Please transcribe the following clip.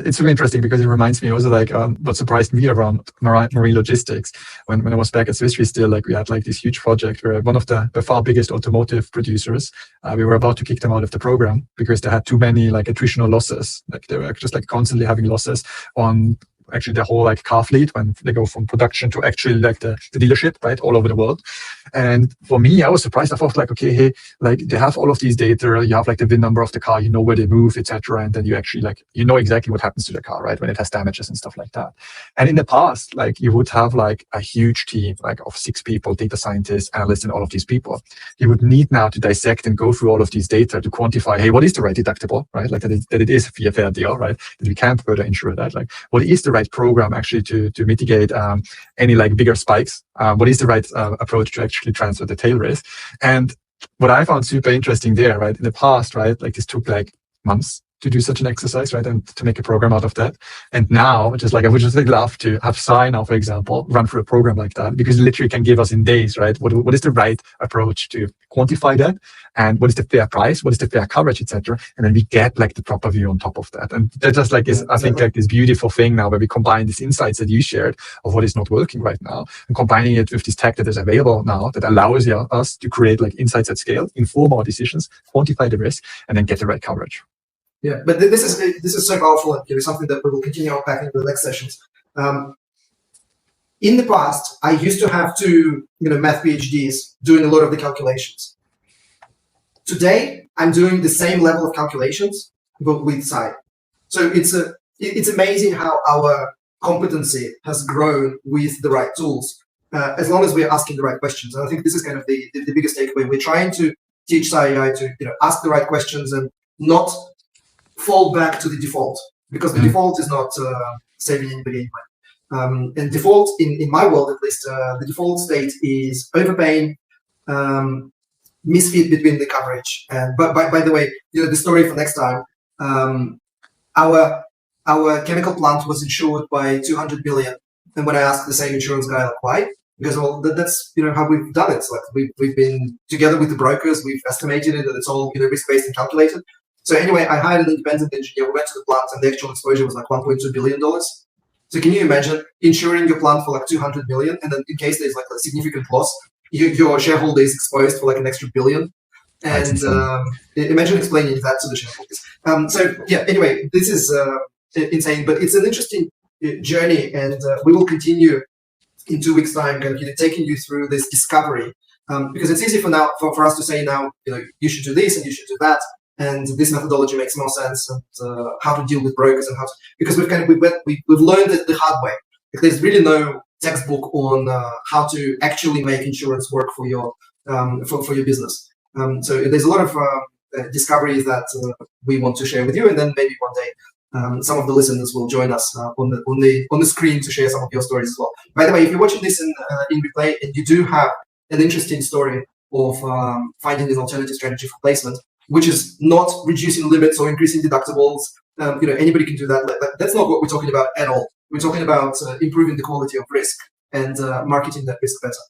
It's really interesting because it reminds me also like what surprised me around marine logistics when I was back at Swiss Re still, like we had like this huge project where one of the far biggest automotive producers, we were about to kick them out of the program because they had too many like attritional losses. Like they were just like constantly having losses on actually the whole like car fleet when they go from production to actually like the dealership, right, all over the world. And for me, I was surprised. I thought like, okay, hey, like they have all of these data, you have like the VIN number of the car, you know where they move, etc. And then you actually like, you know exactly what happens to the car, right, when it has damages and stuff like that. And in the past, like you would have like a huge team, like of 6 people, data scientists, analysts, and all of these people. You would need now to dissect and go through all of these data to quantify, hey, what is the right deductible, right? Like that it is a fair deal, right? That we can further insure that. Like what is the right program actually to mitigate any like bigger spikes? What is the right approach to actually transfer the tail risk? And what I found super interesting there, right, in the past, right, like this took like months to do such an exercise, right, and to make a program out of that. And now, just like I would just like love to have Sai now, for example, run through a program like that, because it literally can give us in days, right, what is the right approach to quantify that, and what is the fair price, what is the fair coverage, etc. And then we get like the proper view on top of that. And that just like is, I think, like this beautiful thing now where we combine these insights that you shared of what is not working right now and combining it with this tech that is available now that allows us to create like insights at scale, inform our decisions, quantify the risk, and then get the right coverage. Yeah, but this is so powerful, and it's something that we will continue unpacking in the next sessions. In the past, I used to have to, math PhDs doing a lot of the calculations. Today, I'm doing the same level of calculations, but with Sai. So it's amazing how our competency has grown with the right tools, as long as we're asking the right questions. And I think this is kind of the biggest takeaway. We're trying to teach Sai AI to ask the right questions and not fall back to the default, because the default is not saving anybody anyway. And default, in my world at least, the default state is overpaying, misfit between the coverage. And but by the way, the story for next time. Our chemical plant was insured by 200 billion, and when I asked the same insurance guy like why, because well that's how we've done it. It's like we've been together with the brokers, we've estimated it, and it's all risk based and calculated. So anyway, I hired an independent engineer. We went to the plant, and the actual exposure was like $1.2 billion. So can you imagine insuring your plant for like 200 million, and then in case there's like a significant loss, your shareholder is exposed for like an extra billion? And imagine explaining that to the shareholders. So yeah, anyway, this is insane, but it's an interesting journey, and we will continue in 2 weeks' time, kind of taking you through this discovery, because it's easy for us to say now, you should do this and you should do that. And this methodology makes more sense, and how to deal with brokers and because we've learned it the hard way. Like, there's really no textbook on how to actually make insurance work for your business. So there's a lot of discoveries that we want to share with you, and then maybe one day some of the listeners will join us on the screen to share some of your stories as well. By the way, if you're watching this in replay and you do have an interesting story of finding an alternative strategy for placement, which is not reducing limits or increasing deductibles, anybody can do that. That's not what we're talking about at all. We're talking about improving the quality of risk and marketing that risk better.